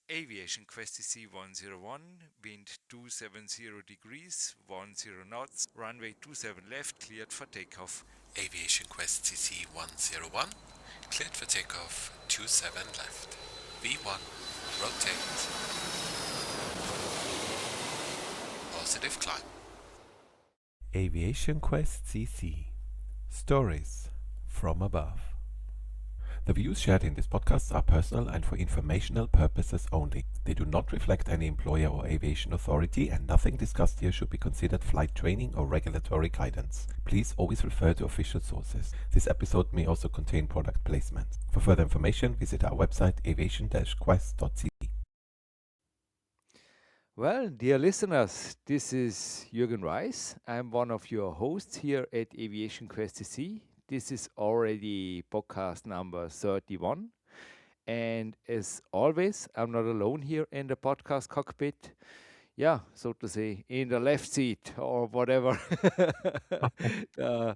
Aviation-Quest.cc 101, wind 270 degrees, 10 knots, runway 27 left, cleared for takeoff. Aviation-Quest.cc 101, cleared for takeoff 27 left. V1, rotate. Positive climb. Aviation-Quest.cc Stories from above. The views shared in this podcast are personal and for informational purposes only. They do not reflect any employer or aviation authority, and nothing discussed here should be considered flight training or regulatory guidance. Please always refer to official sources. This episode may also contain product placement. For further information, visit our website aviation-quest.cc. Well, dear listeners, this is Jürgen Reis. I'm one of your hosts here at Aviation-Quest.cc. This is already podcast number 31. And as always, I'm not alone here in the podcast cockpit. Yeah, so to say, in the left seat or whatever. The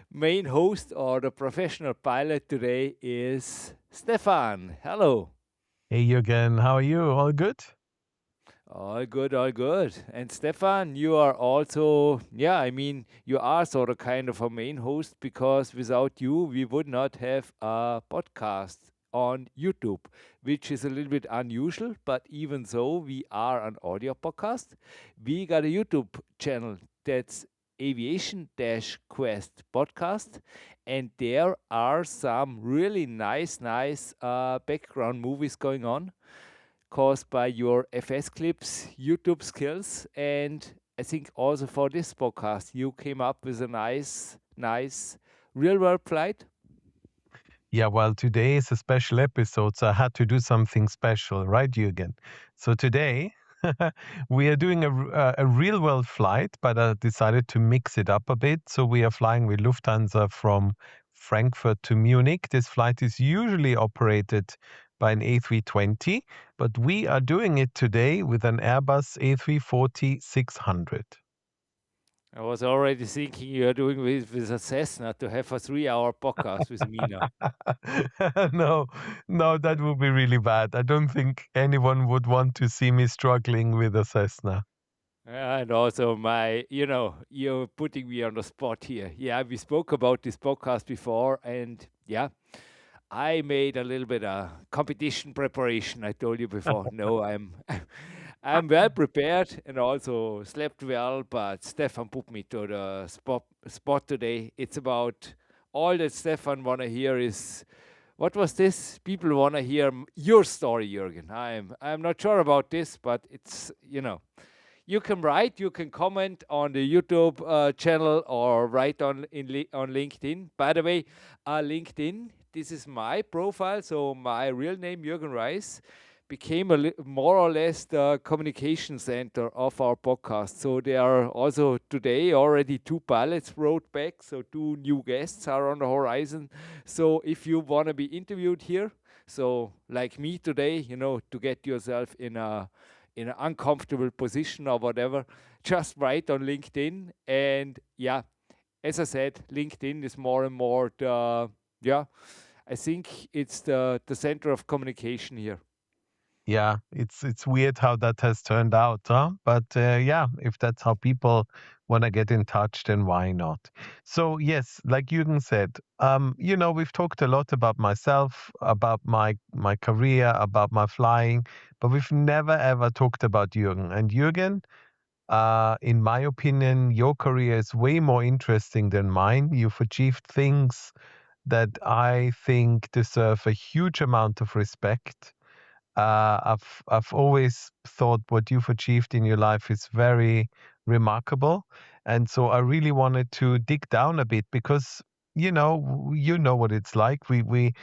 main host or the professional pilot today is Stefan. Hello. Hey Jürgen, how are you? All good? All good, all good. And Stefan, you are also, yeah, I mean, you are sort of kind of a main host because without you, we would not have a podcast on YouTube, which is a little bit unusual. But even though we are an audio podcast, we got a YouTube channel that's Aviation-Quest podcast. And there are some really nice background movies going on caused by your FS Clips YouTube skills. And I think also for this podcast, you came up with a nice real world flight. Yeah, well, today is a special episode, so I had to do something special, right, Jürgen? So today we are doing a real world flight, but I decided to mix it up a bit. So we are flying with Lufthansa from Frankfurt to Munich. This flight is usually operated by an A320, but we are doing it today with an Airbus A340-600. I was already thinking you are doing with a Cessna to have a 3-hour podcast with Mina. No, no, that would be really bad. I don't think anyone would want to see me struggling with a Cessna. And also you're putting me on the spot here. Yeah, we spoke about this podcast before, and yeah, I made a little bit of competition preparation. I told you before. No, I'm well prepared and also slept well. But Stefan put me to the spot today. It's about all that Stefan wanna hear is what was this? People wanna hear your story, Jürgen. I'm not sure about this, but it's you can write, you can comment on the YouTube channel or write on LinkedIn. By the way, LinkedIn, this is my profile, so my real name, Jürgen Reis, became more or less the communication center of our podcast. So there are also today already 2 pilots wrote back, so 2 new guests are on the horizon. So if you want to be interviewed here, so like me today, to get yourself in an uncomfortable position or whatever, just write on LinkedIn. And yeah, as I said, LinkedIn is more and more I think it's the center of communication here. Yeah, it's weird how that has turned out, huh? But yeah, if that's how people want to get in touch, then why not? So yes, like Jürgen said, we've talked a lot about myself, about my career, about my flying, but we've never ever talked about Jürgen. And Jürgen, in my opinion, your career is way more interesting than mine. You've achieved things that I think deserve a huge amount of respect. I've always thought what you've achieved in your life is very remarkable, and so I really wanted to dig down a bit because you know what it's like. We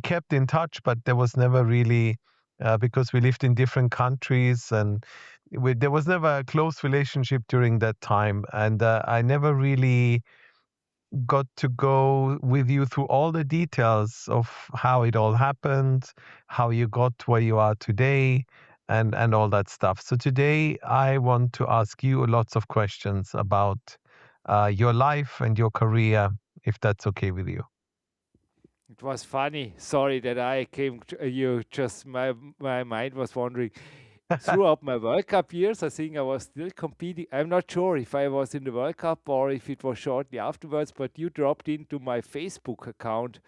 kept in touch, but there was never really because we lived in different countries and there was never a close relationship during that time, and I never really got to go with you through all the details of how it all happened, how you got where you are today, and all that stuff. So today I want to ask you lots of questions about your life and your career, if that's okay with you. It was funny. Sorry that I came. You just my mind was wandering. Throughout my World Cup years, I think I was still competing. I'm not sure if I was in the World Cup or if it was shortly afterwards. But you dropped into my Facebook account,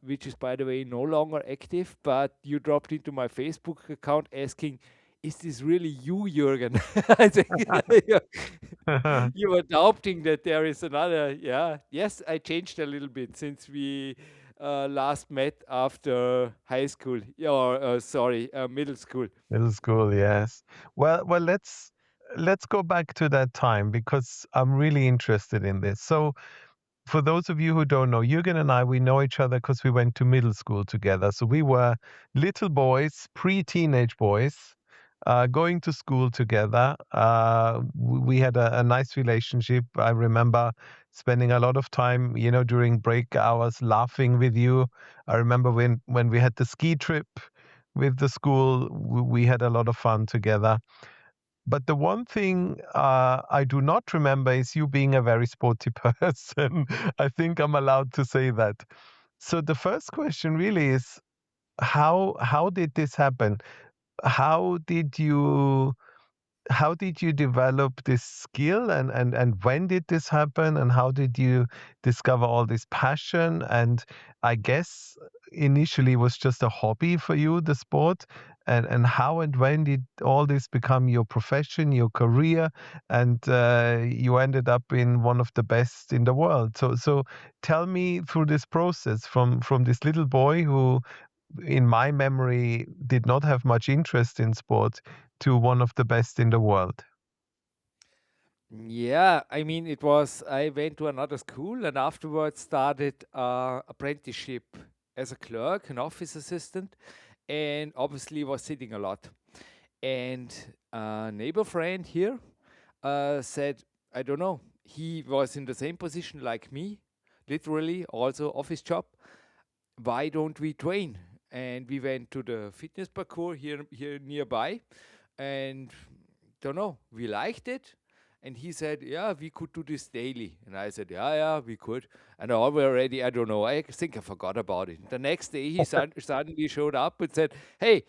which is, by the way, no longer active. But you dropped into my Facebook account asking, "Is this really you, Jürgen?" I think you were doubting that there is another. Yeah, yes, I changed a little bit since we last met after high school. Yeah, or sorry, middle school. Middle school, yes. Well, let's go back to that time because I'm really interested in this. So, for those of you who don't know, Jürgen and I, we know each other because we went to middle school together. So we were little boys, pre-teenage boys, going to school together. We had a nice relationship. I remember spending a lot of time, during break hours, laughing with you. I remember when we had the ski trip with the school, we had a lot of fun together. But the one thing I do not remember is you being a very sporty person. I think I'm allowed to say that. So the first question really is how did this happen? How did you how did you develop this skill, and when did this happen, and how did you discover all this passion? And I guess initially it was just a hobby for you, the sport. And how and when did all this become your profession, your career, and you ended up in one of the best in the world? So tell me through this process from this little boy who, in my memory, did not have much interest in sport to one of the best in the world. Yeah, I mean, it was. I went to another school and afterwards started apprenticeship as a clerk, an office assistant, and obviously was sitting a lot. And a neighbor friend here said, I don't know, he was in the same position like me, literally also office job. Why don't we train? And we went to the fitness parkour here nearby, and don't know, we liked it. And he said, yeah, we could do this daily. And I said, yeah, we could. And already, I don't know, I think I forgot about it. The next day, he suddenly showed up and said, hey,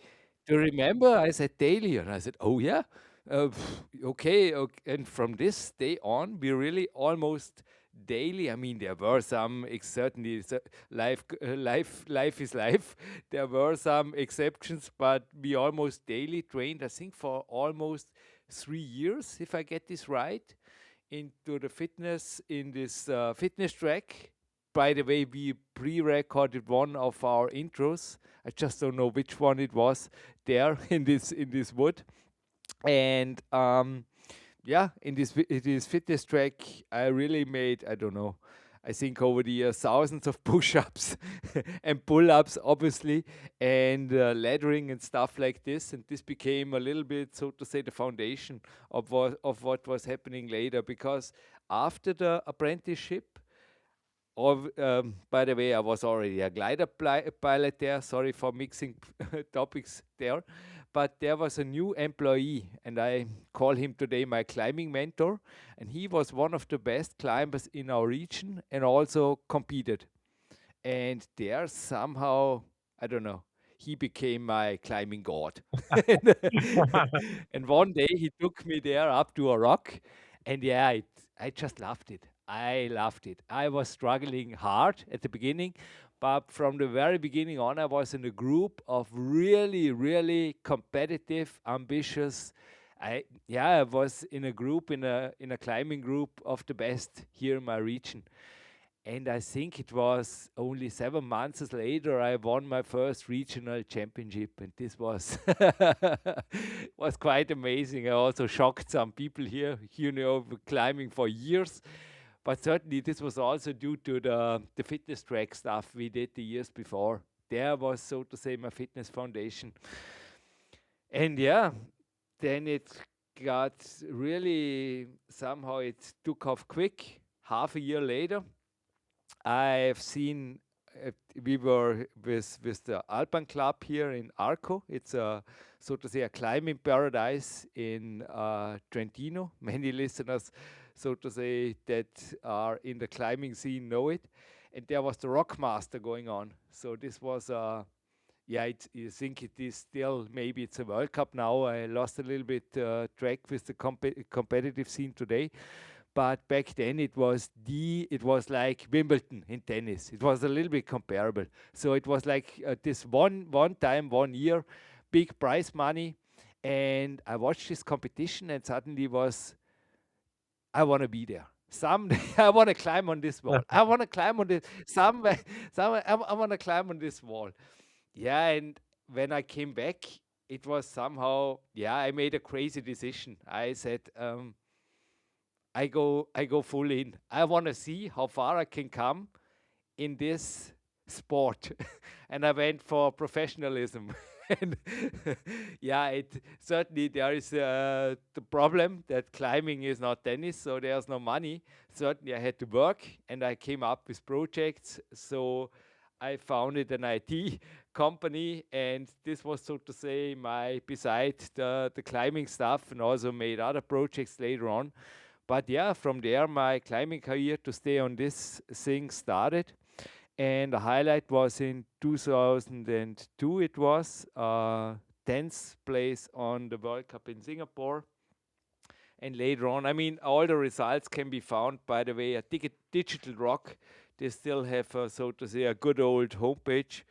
do you remember? I said, daily. And I said, oh, yeah. Okay, okay. And from this day on, we really almost daily. I mean, there were some certainly life is life. There were some exceptions, but we almost daily trained. I think for almost 3 years, if I get this right, into the fitness in this fitness track. By the way, we pre-recorded one of our intros. I just don't know which one it was there in this wood. And yeah, in this fitness track, I really made, I don't know, I think over the years thousands of push-ups and pull-ups, obviously, and laddering and stuff like this. And this became a little bit, so to say, the foundation of what was happening later. Because after the apprenticeship, by the way, I was already a glider pilot there. Sorry for mixing topics there. But there was a new employee, and I call him today my climbing mentor. And he was one of the best climbers in our region and also competed. And there somehow, I don't know, he became my climbing god. and, and one day he took me there up to a rock, and yeah, I just loved it. I loved it. I was struggling hard at the beginning, but from the very beginning on, I was in a group of really, really competitive, ambitious. I was in a group in a climbing group of the best here in my region. And I think it was only 7 months later I won my first regional championship, and this was was quite amazing. I also shocked some people here, climbing for years. But certainly this was also due to the fitness track stuff we did the years before. There was, so to say, my fitness foundation. And yeah, then it got really, somehow it took off quick. Half a year later, I've seen. We were with the Alpine Club here in Arco. It's a, so to say, a climbing paradise in Trentino. Many listeners, so to say, that are in the climbing scene know it. and there was the Rock Master going on. So this was yeah, you think it is still, maybe it's a World Cup now. I lost a little bit track with the competitive scene today, but back then it was like Wimbledon in tennis. It was a little bit comparable. So it was like this one time, 1 year, big prize money, and I watched this competition, and suddenly was, I want to be there. Someday I want to climb on this wall. I want to climb on this somewhere. Somewhere I want to climb on this wall. Yeah, and when I came back, it was somehow, yeah, I made a crazy decision. I said, I go full in. I want to see how far I can come in this sport, and I went for professionalism. And yeah, it certainly, there is the problem that climbing is not tennis, so there's no money. Certainly, I had to work, and I came up with projects. So I founded an IT company, and this was, so to say, my beside the climbing stuff, and also made other projects later on. But yeah, from there, my climbing career to stay on this thing started. And the highlight was in 2002. It was 10th place on the World Cup in Singapore. And later on, I mean, all the results can be found, by the way, at Digital Rock. They still have, so to say, a good old homepage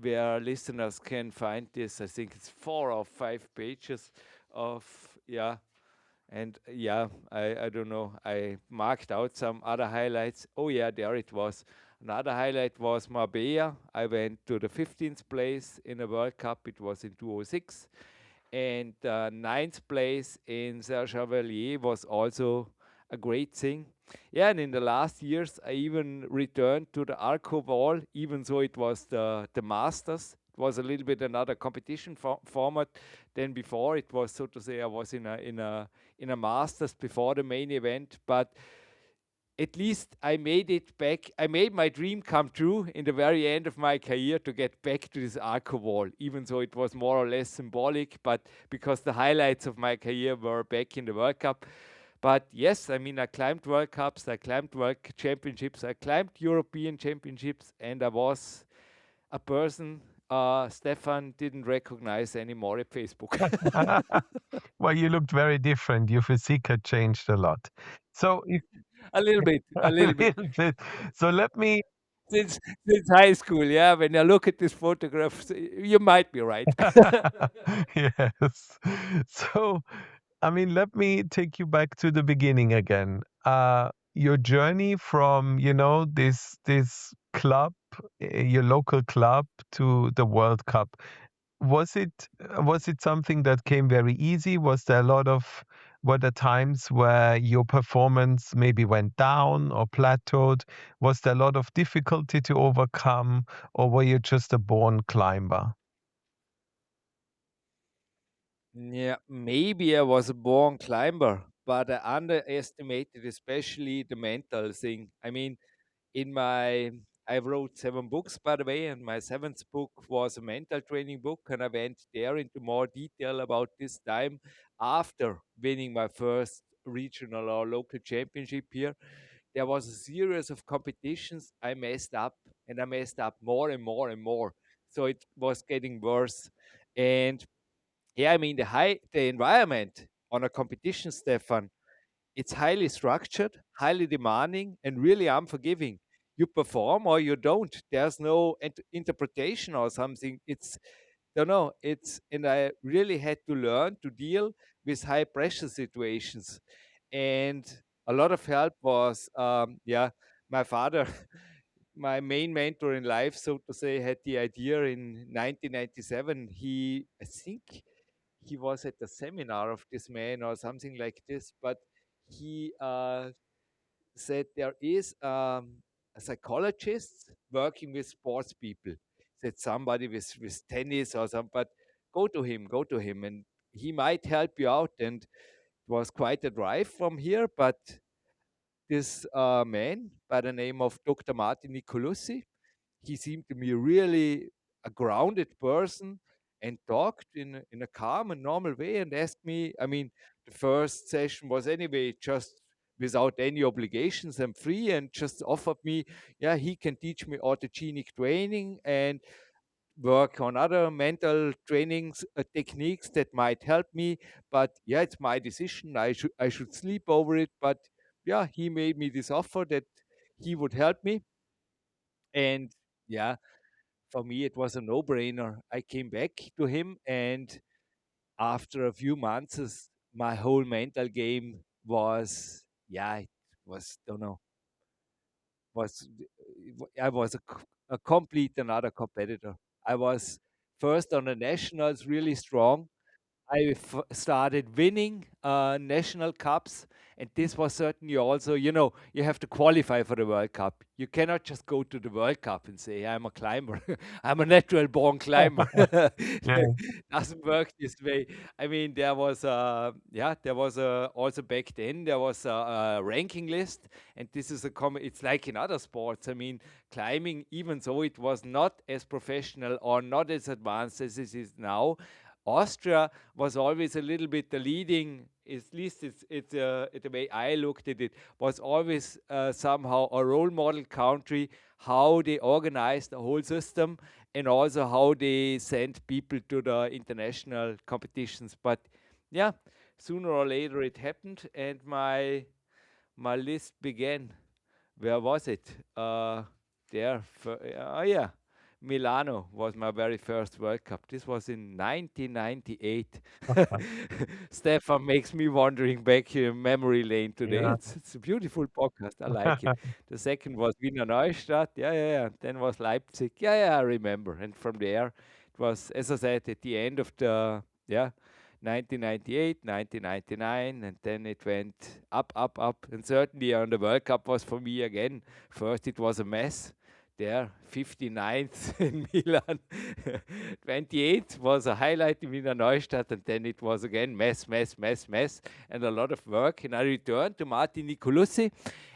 where listeners can find this. I think it's 4 or 5 pages of, yeah, and yeah, I don't know. I marked out some other highlights. Oh yeah, there it was. Another highlight was Marbella. I went to the 15th place in the World Cup. It was in 2006. And ninth place in Serre-Chevalier was also a great thing. Yeah, and in the last years, I even returned to the Arco Wall, even though it was the Masters. It was a little bit another competition format than before. It was, so to say, I was in a Masters before the main event, but at least I made it back. I made my dream come true in the very end of my career to get back to this Arco Wall, even though it was more or less symbolic, but because the highlights of my career were back in the World Cup. But yes, I mean, I climbed World Cups, I climbed World Championships, I climbed European Championships, and I was a person Stefan didn't recognize anymore at Facebook. Well, you looked very different. Your physique had changed a lot. So if A little bit, a a little bit. little bit. So let me Since high school, yeah. When I look at this photograph, you might be right. yes. So, I mean, let me take you back to the beginning again. Your journey from, this club, your local club, to the World Cup. Was it something that came very easy? Were there times where your performance maybe went down or plateaued? Was there a lot of difficulty to overcome, or were you just a born climber? Yeah, maybe I was a born climber, but I underestimated especially the mental thing. I mean, in my I wrote 7 books, by the way, and my seventh book was a mental training book, and I went there into more detail about this time after winning my first regional or local championship here. There was a series of competitions I messed up, and I messed up more and more and more. So it was getting worse. And yeah, I mean, the environment on a competition, Stefan, it's highly structured, highly demanding, and really unforgiving. You perform or you don't. There's no interpretation or something. It's, don't know. It's, and I really had to learn to deal with high pressure situations. And a lot of help was, yeah, my father, my main mentor in life, so to say, had the idea in 1997. I think, he was at the seminar of this man or something like this, but he said there is a psychologist working with sports people. Said somebody with tennis or some, but go to him, and he might help you out. And it was quite a drive from here, but this man by the name of Dr. Martin Nicolussi, he seemed to be really a grounded person, and talked in a calm and normal way, and asked me. I mean, the first session was anyway just without any obligations. I'm free, and just offered me, yeah, he can teach me autogenic training and work on other mental trainings techniques that might help me. But yeah, it's my decision. I should sleep over it. But yeah, he made me this offer that he would help me, and yeah, for me it was a no-brainer. I came back to him, and after a few months, my whole mental game was, yeah, it was, don't know, was I was a complete another competitor. I was first on the nationals, really strong. I started winning national cups, and this was certainly also, you have to qualify for the World Cup. You cannot just go to the World Cup and say, I'm a climber, I'm a natural born climber. Yeah. Doesn't work this way. I mean, there was also back then, there was a ranking list, and this is it's like in other sports. I mean, climbing, even though it was not as professional or not as advanced as it is now, Austria was always a little bit the leading, at least it's the way I looked at it, was always somehow a role model country, how they organized the whole system and also how they sent people to the international competitions. But yeah, sooner or later it happened, and my list began. Where was it? Oh yeah, Milano was my very first World Cup. This was in 1998. Stefan makes me wandering back here in memory lane today. Yeah. It's a beautiful podcast. I like it. The second was Wiener Neustadt. Yeah, yeah, yeah. Then was Leipzig. Yeah, yeah, I remember. And from there, it was, as I said, at the end of the, yeah, 1998, 1999, and then it went up, up, up. And certainly on the World Cup was for me again. First, it was a mess. There, 59th in Milan. 28th was a highlight in Wiener Neustadt, and then it was again mess, mess, mess, mess, and a lot of work. And I returned to Martin Nicolussi,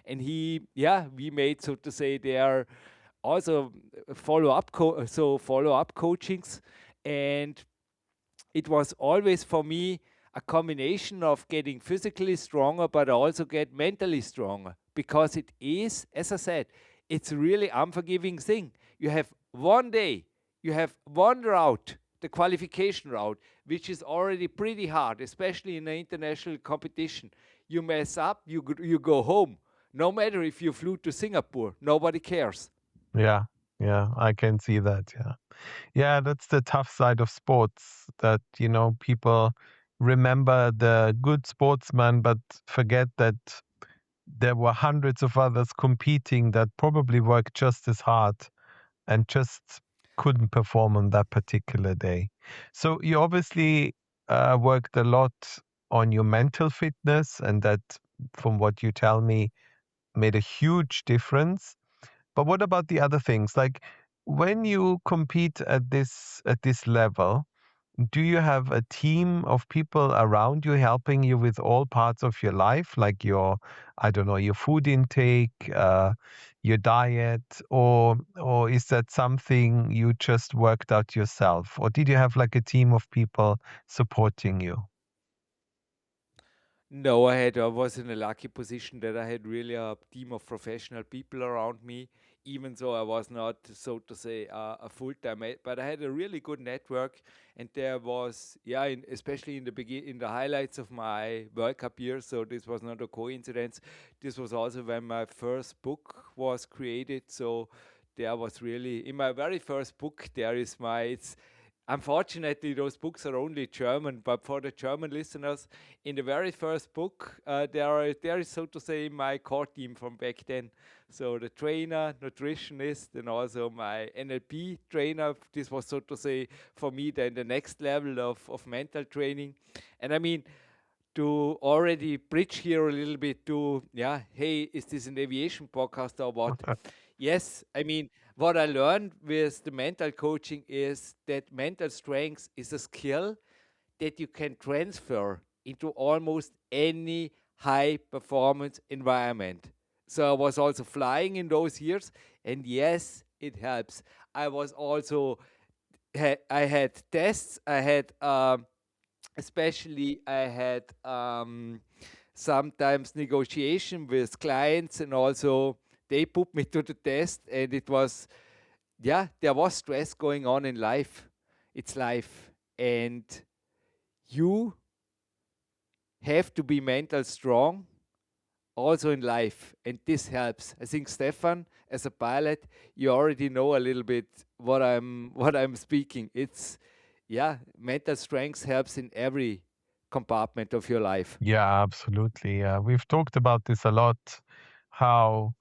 and we made, so to say, there also follow-up coachings, and it was always for me a combination of getting physically stronger, but also get mentally stronger, because it is, as I said, it's a really unforgiving thing. You have one day, you have one route, the qualification route, which is already pretty hard, especially in an international competition. You mess up, you go home. No matter if you flew to Singapore, nobody cares. Yeah. Yeah. I can see that. Yeah. Yeah. That's the tough side of sports that, people remember the good sportsman, but forget that there were hundreds of others competing that probably worked just as hard and just couldn't perform on that particular day. So you obviously worked a lot on your mental fitness, and that, from what you tell me, made a huge difference. But what about the other things? Like when you compete at this level, do you have a team of people around you helping you with all parts of your life, like your, I don't know, your food intake, your diet, or is that something you just worked out yourself, or did you have like a team of people supporting you? No, I was in a lucky position that I had really a team of professional people around me, even though I was not, so to say, a full-time, but I had a really good network, and there was, yeah, especially in the highlights of my World Cup year. So this was not a coincidence. This was also when my first book was created. So there was really, in my very first book, there is it's unfortunately, those books are only German, but for the German listeners, in the very first book, there is, so to say, my core team from back then. So the trainer, nutritionist, and also my NLP trainer. This was, so to say, for me then the next level of mental training. And I mean, to already bridge here a little bit to, yeah, hey, is this an aviation podcast or what? Yes, I mean, what I learned with the mental coaching is that mental strength is a skill that you can transfer into almost any high performance environment. So I was also flying in those years, and yes, it helps. I was also, I had tests, I had especially I had sometimes negotiation with clients, and also they put me to the test, and it was, yeah, there was stress going on in life. It's life, and you have to be mental strong also in life, and this helps. I think, Stefan, as a pilot, you already know a little bit what I'm what I'm speaking. It's, yeah, mental strength helps in every compartment of your life. Yeah, absolutely. We've talked about this a lot, how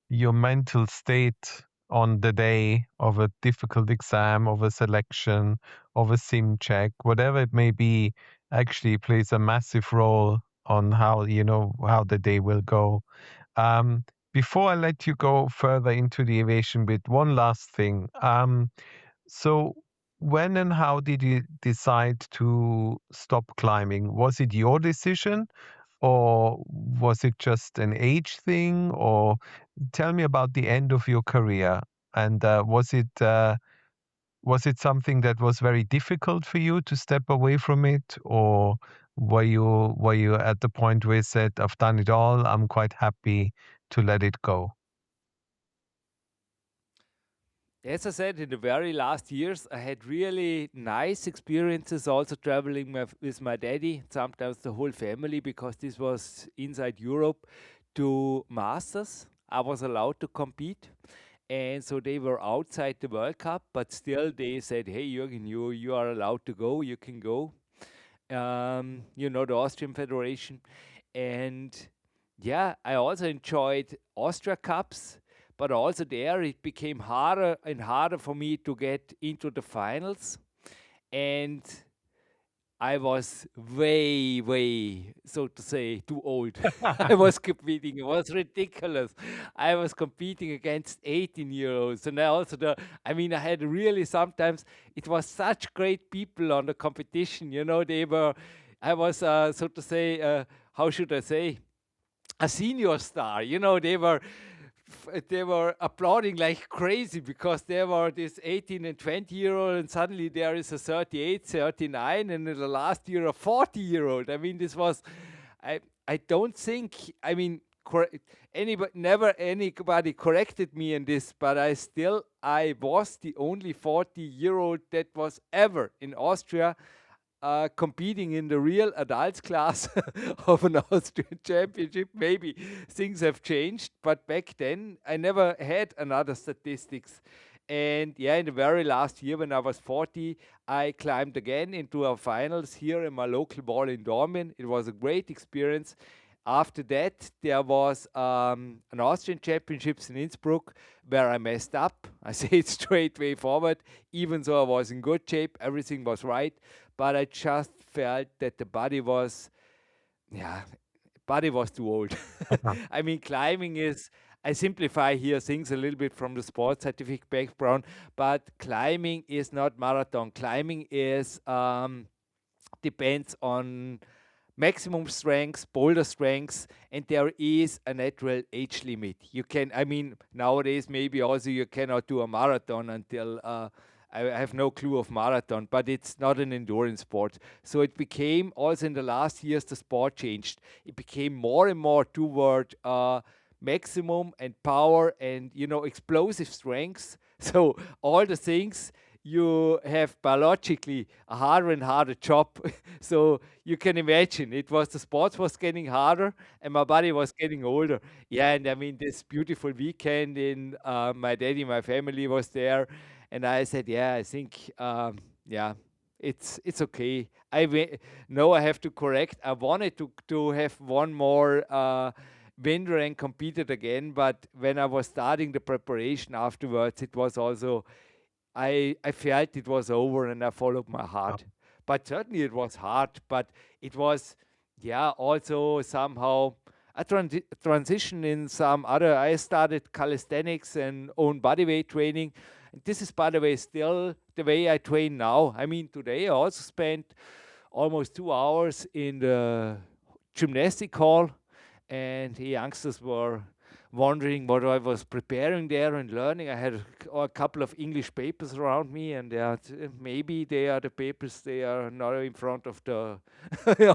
your mental state on the day of a difficult exam, of a selection, of a sim check, whatever it may be, actually plays a massive role on how, how the day will go. Um, Before I let you go further into the aviation bit, one last thing. So when and how did you decide to stop climbing? Was it your decision, or was it just an age thing? Or tell me about the end of your career. And was it something that was very difficult for you to step away from it, or were you at the point where you said, "I've done it all. I'm quite happy to let it go"? As I said, in the very last years, I had really nice experiences also traveling with my daddy, sometimes the whole family, because this was inside Europe, to Masters. I was allowed to compete. And so they were outside the World Cup, but still they said, "Hey, Jürgen, you are allowed to go. You can go." The Austrian Federation. And yeah, I also enjoyed Austria Cups, but also there it became harder and harder for me to get into the finals. And I was way, way, so to say, too old. I was competing. It was ridiculous. I was competing against 18-year-olds. And I had really sometimes, it was such great people on the competition. I was, so to say, how should I say, a senior star. They were applauding like crazy because there were this 18 and 20-year-old, and suddenly there is a 38, 39, and in the last year a 40-year-old. This was, I don't think, anybody corrected me in this, but I was the only 40-year-old that was ever in Austria competing in the real adults class of an Austrian championship. Maybe things have changed, but back then I never had another statistics. And yeah, in the very last year when I was 40, I climbed again into our finals here in my local ball in Dortmund. It was a great experience. After that, there was an Austrian Championships in Innsbruck where I messed up. I say it straight way forward. Even though I was in good shape, everything was right, but I just felt that the body was too old. Climbing is, I simplify here things a little bit from the sports scientific background, but climbing is not marathon. Climbing is depends on maximum strength, boulder strength, and there is a natural age limit. Nowadays maybe also you cannot do a marathon until I have no clue of marathon, but it's not an endurance sport. So it became also in the last years the sport changed. It became more and more toward maximum and power and explosive strengths. So all the things you have biologically a harder and harder job. So you can imagine the sports was getting harder and my body was getting older. Yeah, and this beautiful weekend in my daddy, my family was there, and I said, yeah, I think, yeah, it's okay. No, I have to correct. I wanted to have one more winter and competed again, but when I was starting the preparation afterwards, it was also I felt it was over and I followed my heart. But certainly it was hard, but it was, yeah, also somehow a transition in some other. I started calisthenics and own bodyweight training. And this is, by the way, still the way I train now. Today I also spent almost 2 hours in the gymnastic hall, and the youngsters were wondering what I was preparing there and learning. I had a couple of English papers around me, and maybe they are the papers they are now in front of the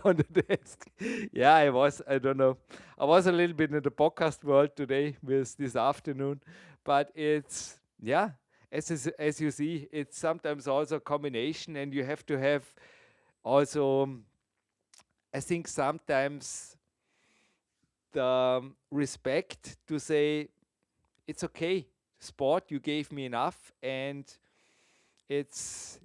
on the desk. Yeah, I don't know. I was a little bit in the podcast world today with this afternoon, but it's yeah. As you see, it's sometimes also a combination, and you have to have also. I think sometimes the respect to say it's okay, sport you gave me enough, and it's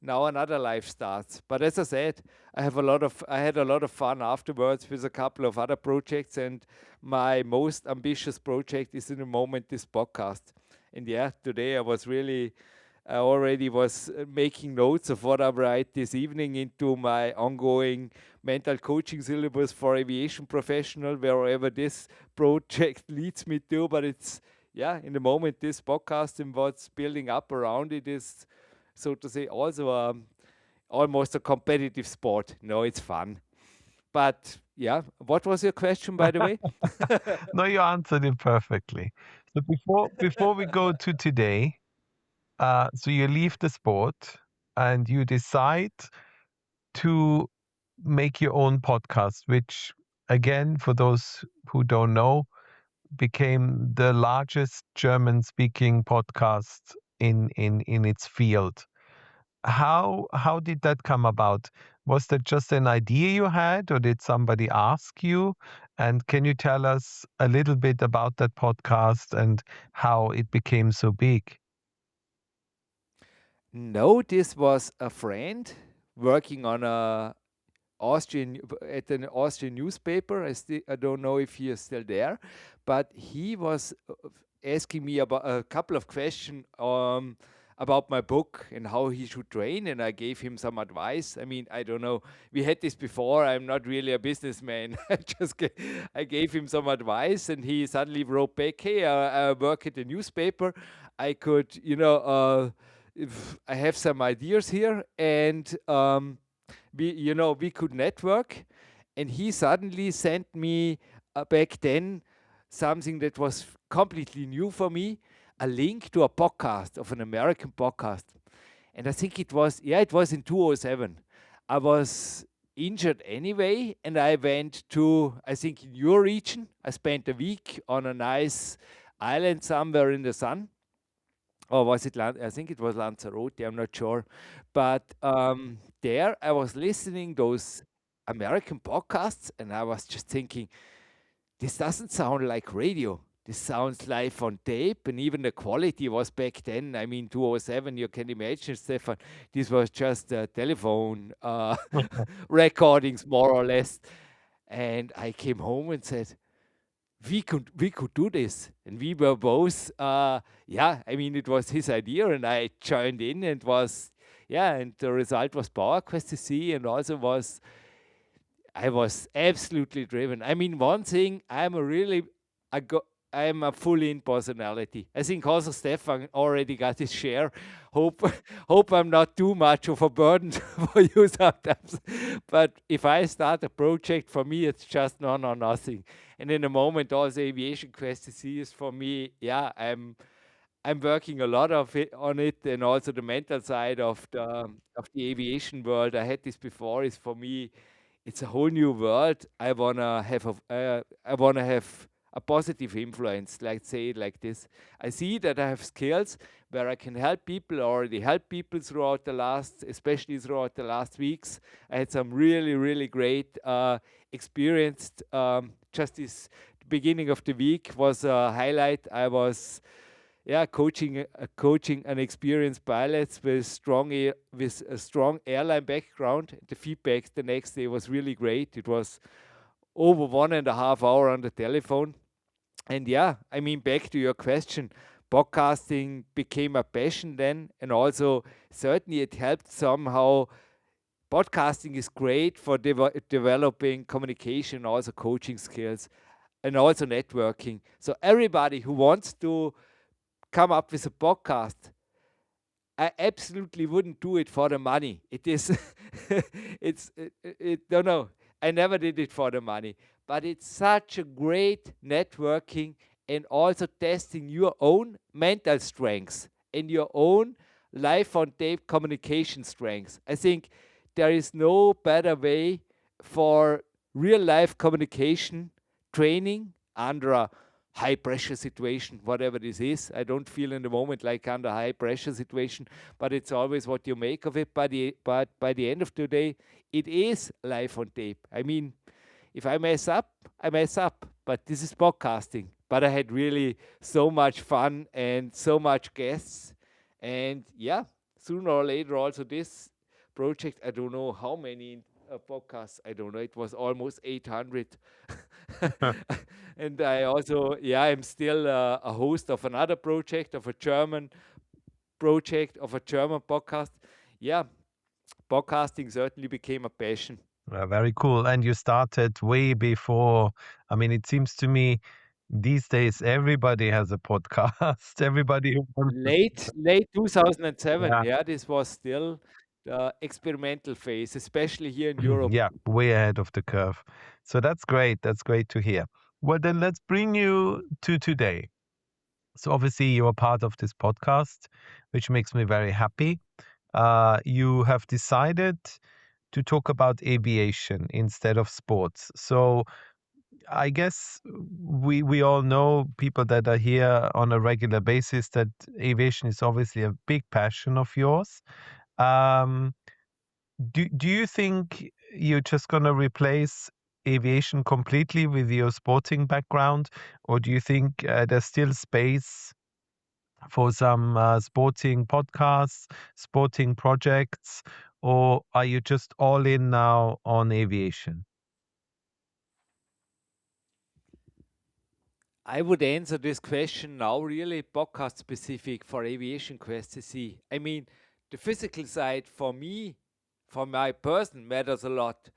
now another life starts. But as I said, I had a lot of fun afterwards with a couple of other projects, and my most ambitious project is in the moment this podcast. And yeah, today I already was making notes of what I write this evening into my ongoing mental coaching syllabus for aviation professional, wherever this project leads me to. But it's, yeah, in the moment, this podcast and what's building up around it is, so to say, also almost a competitive sport. No, it's fun. But yeah, what was your question, by the way? No, you answered it perfectly. So before we go to today, so you leave the sport and you decide to make your own podcast, which again, for those who don't know, became the largest German-speaking podcast in its field. How did that come about? Was that just an idea you had, or did somebody ask you? And can you tell us a little bit about that podcast and how it became so big? No, this was a friend working on a Austrian at an Austrian newspaper. I don't know if he is still there, but he was asking me about a couple of questions about my book and how he should train, and I gave him some advice. I mean, I don't know. We had this before. I'm not really a businessman. I gave him some advice, and he suddenly wrote back, "Hey, I work at the newspaper. I could, if I have some ideas here, and we could network." And he suddenly sent me back then something that was completely new for me, a link to a podcast of an American podcast. And I think it was in 2007. I was injured anyway, and I went to, I think, in your region. I spent a week on a nice island somewhere in the sun. Or was it, I think it was Lanzarote, I'm not sure. But there I was listening those American podcasts, and I was just thinking, this doesn't sound like radio. This sounds live on tape, and even the quality was back then. I mean, 2007, you can imagine, Stefan, this was just telephone recordings, more or less. And I came home and said, we could do this, and we were both I mean, it was his idea, and I joined in, and was and the result was Quest.cc, and also I was absolutely driven. I mean, one thing, I'm a fully in personality. I think also Stefan already got his share. Hope hope I'm not too much of a burden for you sometimes. But if I start a project, for me it's just none or nothing. And in a moment, also Aviation-Quest.cc is for me. Yeah, I'm working a lot of it on it, and also the mental side of the aviation world. I had this before. Is for me, it's a whole new world. I wanna have a positive influence. Like, say it like this. I see that I have skills where I can help people. Already help people especially throughout the last weeks. I had some really really great experienced. Just this beginning of the week was a highlight. I was coaching an experienced pilots with a strong airline background. The feedback the next day was really great. It was over 1.5 hours on the telephone. And yeah, I mean, back to your question, podcasting became a passion then, and also certainly it helped somehow. Podcasting is great for developing communication, also coaching skills, and also networking. So everybody who wants to come up with a podcast, I absolutely wouldn't do it for the money. It is, don't know. I never did it for the money, but it's such a great networking and also testing your own mental strengths and your own live on tape communication strengths. I think there is no better way for real life communication training under a high pressure situation, whatever this is. I don't feel in the moment like under high pressure situation, but it's always what you make of it. But by the end of the day, it is live on tape. I mean, if I mess up, I mess up. But this is podcasting. But I had really so much fun and so much guests. And yeah, sooner or later, also this project, I don't know how many podcasts, I don't know, it was almost 800. And I also, yeah, I'm still a host of another project, of a German project, of a German podcast. Yeah, podcasting certainly became a passion. Very cool. And you started way before. I mean, it seems to me these days everybody has a podcast. Everybody who wants Late 2007. yeah, Yeah, this was still the experimental phase, especially here in Europe. yeah, way ahead of the curve. So that's great. That's great to hear. Well, then let's bring you to today. So obviously you're part of this podcast, which makes me very happy. You have decided to talk about aviation instead of sports. So I guess we all know, people that are here on a regular basis, that aviation is obviously a big passion of yours. Um, do you think you're just gonna replace aviation completely with your sporting background, or do you think there's still space for some sporting podcasts, sporting projects, or are you just all in now on aviation? I would answer this question now really podcast specific for Aviation-Quest.cc. I mean, the physical side for me, for my person, matters a lot.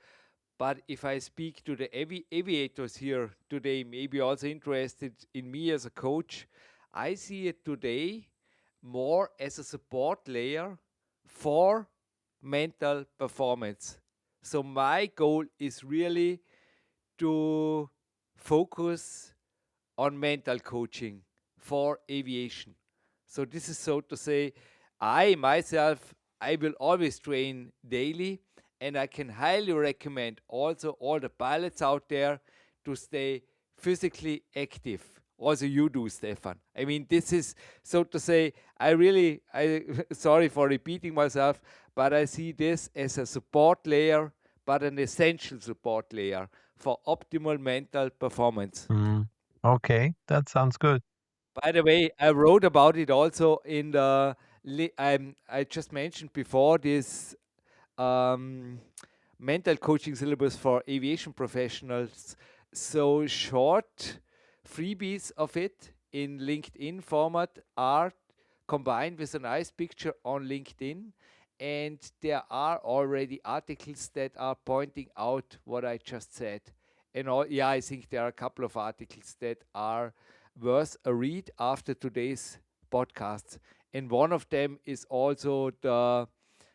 But if I speak to the aviators here today, maybe also interested in me as a coach, I see it today more as a support layer for mental performance. So my goal is really to focus on mental coaching for aviation. So this is, so to say, I myself, I will always train daily, and I can highly recommend also all the pilots out there to stay physically active. Also you do, Stefan. I mean, this is, so to say, I sorry for repeating myself, but I see this as a support layer, but an essential support layer for optimal mental performance. Mm. Okay, that sounds good. By the way, I wrote about it also in the I just mentioned before this um, mental coaching syllabus for aviation professionals. So short freebies of it in LinkedIn format are combined with a nice picture on LinkedIn. And there are already articles that are pointing out what I just said. And all, yeah, I think there are a couple of articles that are worth a read after today's podcast. And one of them is also the,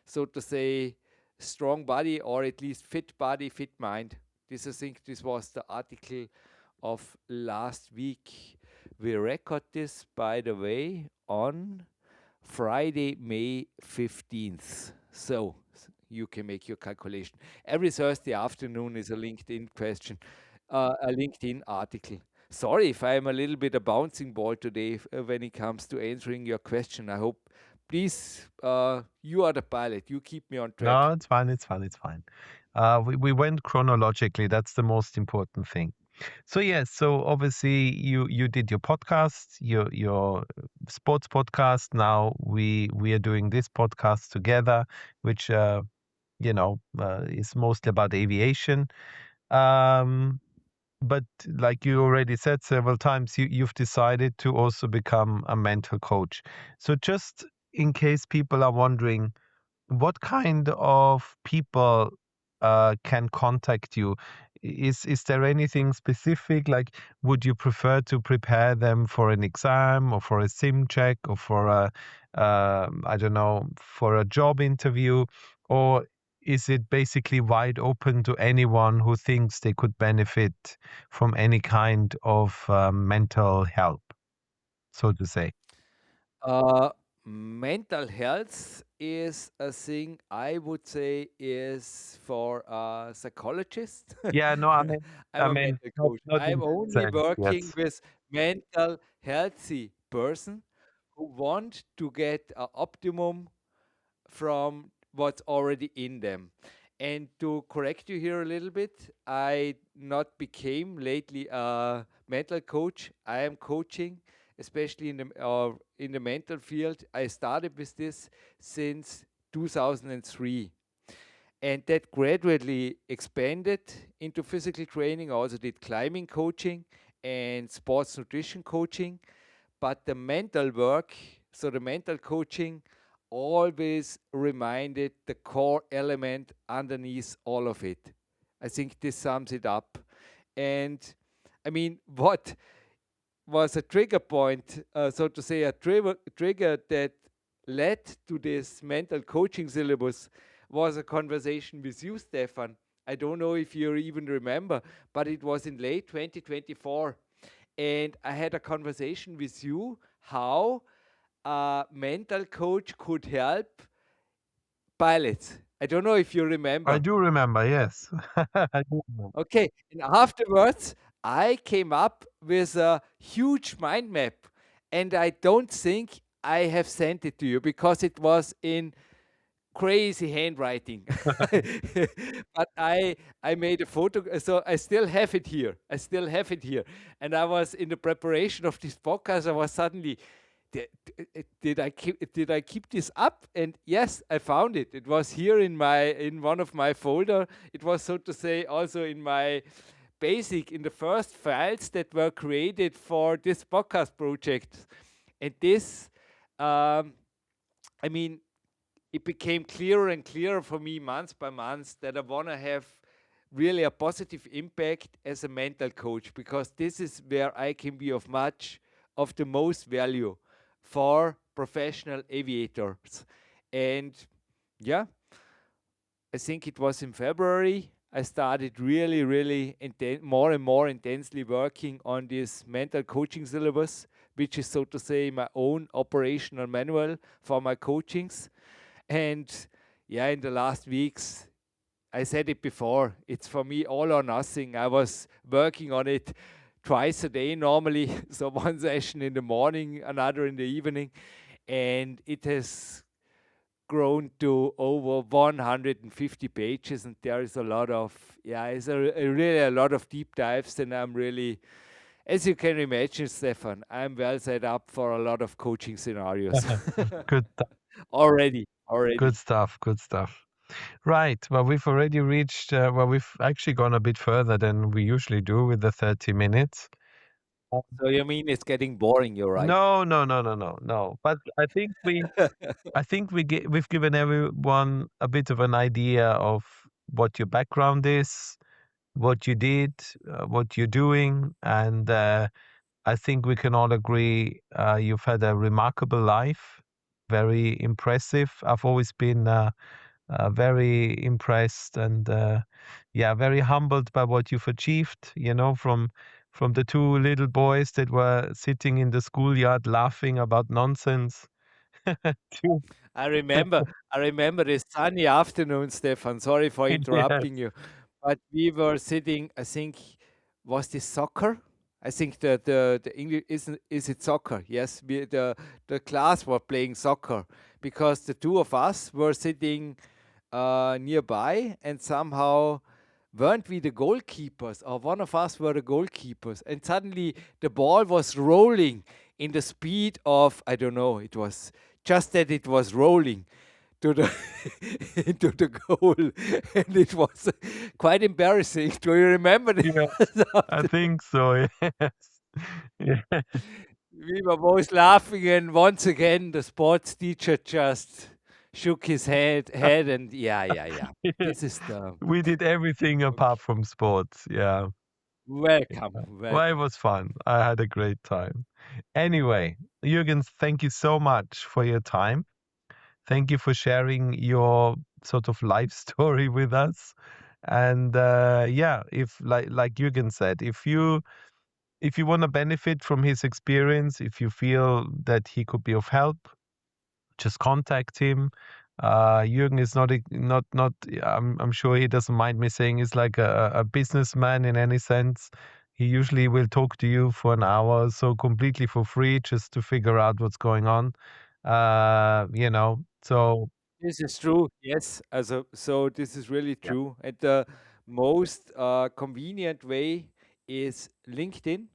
so to say, strong body, or at least fit body, fit mind. This, I think this was the article of last week. We record this, by the way, on Friday, May 15th. So you can make your calculation. Every Thursday afternoon is a LinkedIn question, a LinkedIn article. Sorry if I'm a little bit a bouncing ball today when it comes to answering your question. I hope, please, you are the pilot. You keep me on track. No, it's fine. It's fine. It's fine. We went chronologically. That's the most important thing. So yes, so obviously you did your podcast, your sports podcast. Now we are doing this podcast together, which is mostly about aviation. Um, but like you already said several times, you've decided to also become a mental coach. So just in case people are wondering, what kind of people can contact you? Is there anything specific? Like, would you prefer to prepare them for an exam or for a sim check or for a I don't know, for a job interview? Or is it basically wide open to anyone who thinks they could benefit from any kind of mental help, so to say? Uh, Mental health is a thing I would say is for a psychologist. Yeah, no, I'm I a meant mental not coach. not in I'm that only sense. working Yes. with mental healthy person who want to get a optimum from what's already in them. And to correct you here a little bit, I not became lately a mental coach. I am coaching, especially in the mental field. I started with this since 2003, and that gradually expanded into physical training. I also did climbing coaching and sports nutrition coaching, but the mental work, so the mental coaching, always reminded the core element underneath all of it. I think this sums it up. And I mean, what was a trigger point, so to say, a trigger that led to this mental coaching syllabus was a conversation with you, Stefan. I don't know if you even remember, but it was in late 2024. And I had a conversation with you how a mental coach could help pilots. I don't know if you I remember. do remember, yes. I do remember. Okay, and afterwards, I came up with a huge mind map, and I don't think I have sent it to you because it was in crazy handwriting. But I made a photo, so I still have it here. I still have it here. And I was in the preparation of this podcast. I was suddenly, did I keep this up? And yes, I found it. It was here in one of my folder. It was, so to say, also in my basic, in the first files that were created for this podcast project. And this, um, I mean, it became clearer and clearer for me month by month that I want to have really a positive impact as a mental coach, because this is where I can be of the most value for professional aviators. And yeah, I think it was in February I started really more and more intensely working on this mental coaching syllabus, which is, so to say, my own operational manual for my coachings. And yeah, in the last weeks, I said it before, it's for me all or nothing. I was working on it twice a day normally, so one session in the morning, another in the evening, and it has grown to over 150 pages, and there is a lot of, yeah, it's really a lot of deep dives, and I'm really, as you can imagine, Stefan, I'm well set up for a lot of coaching scenarios. Good, Already. good stuff. Good stuff. Right. Well, we've already reached, well, we've actually gone a bit further than we usually do with the 30 minutes. So you mean it's getting boring, you're right? No, no, no, no, no, no. But we've given everyone a bit of an idea of what your background is, what you did, what you're doing, and I think we can all agree you've had a remarkable life, very impressive. I've always been very impressed and yeah, very humbled by what you've achieved. You know, from the two little boys that were sitting in the schoolyard laughing about nonsense to I remember, I remember this sunny afternoon, Stefan. Sorry for yes, interrupting you, but we were sitting. I think was this soccer? I think the English is it soccer? Yes, the class were playing soccer because the two of us were sitting nearby, and somehow weren't we the goalkeepers, or one of us were the goalkeepers, and suddenly the ball was rolling in the speed of, I don't know, it was just that it was rolling to the into the goal, and it was quite embarrassing. Do you remember this? yeah, I think so. Yes, yeah, We were both laughing, and once again the sports teacher just shook his head, and yeah. yeah. This is the We did everything apart okay. from sports. Yeah. Welcome, Well, it welcome. was fun. I had a great time. Anyway, Jürgen, thank you so much for your time. Thank you for sharing your sort of life story with us. And yeah, if like Jürgen said, if you want to benefit from his experience, if you feel that he could be of help, just contact him. Jürgen is not. I'm sure he doesn't mind me saying he's like a businessman in any sense. He usually will talk to you for an hour or so completely for free, just to figure out what's going on. So This is true. Yes. So this is really yeah, true. And the most convenient way is LinkedIn.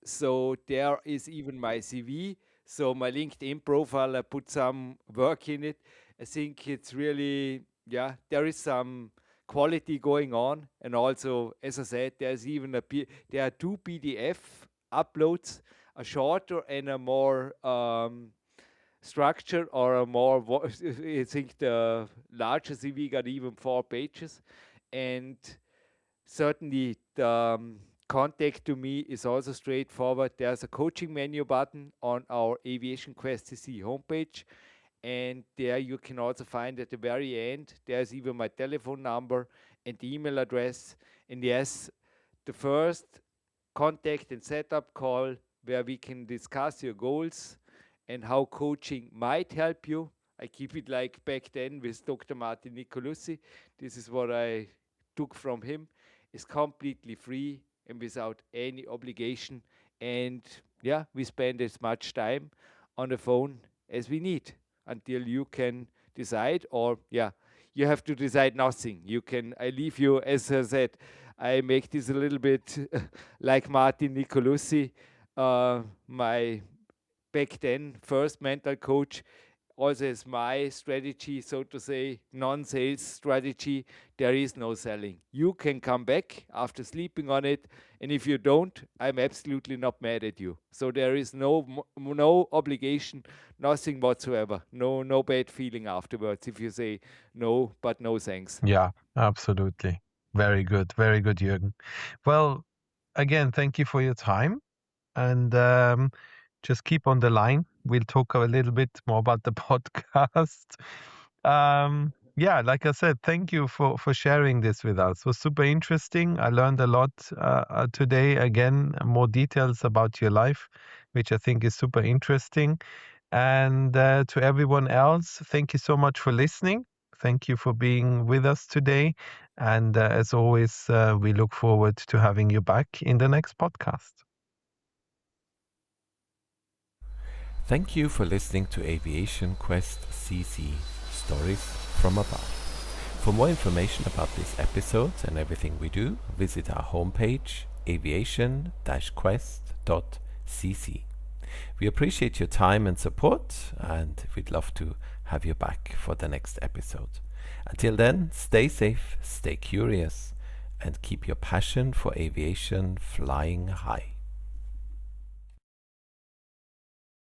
So there is even my CV. So my LinkedIn profile, I put some work in it. I think it's really, yeah, there is some quality going on. And also, as I said, there are two PDF uploads, a shorter and a more structure, or a more I think the larger CV got even 4 pages. And certainly the contact to me is also straightforward. There's a coaching menu button on our Aviation-Quest.cc homepage, and there you can also find at the very end, there's even my telephone number and email address. And yes, the first contact and setup call where we can discuss your goals and how coaching might help you. I keep it like back then with Dr. Martin Nicolussi. This is what I took from him. Is completely free and without any obligation. And yeah, we spend as much time on the phone as we need until you can decide, or yeah, you have to decide nothing. I leave you, as I said, I make this a little bit like Martin Nicolussi, my back then first mental coach. Also, as my strategy, so to say, non-sales strategy, there is no selling. You can come back after sleeping on it, and if you don't, I'm absolutely not mad at you. So there is no obligation, nothing whatsoever. No bad feeling afterwards if you say no, but no thanks. yeah, absolutely. Very good, Jürgen. Well, again, thank you for your time. And just keep on the line. We'll talk a little bit more about the podcast. Yeah, like I said, thank you for sharing this with us. It was super interesting. I learned a lot today. Again, more details about your life, which I think is super interesting. And to everyone else, thank you so much for listening. Thank you for being with us today. And as always, we look forward to having you back in the next podcast. Thank you for listening to Aviation Quest CC Stories from Above. For more information about this episode and everything we do, visit our homepage aviation-quest.cc. We appreciate your time and support, and we'd love to have you back for the next episode. Until then, stay safe, stay curious, and keep your passion for aviation flying high.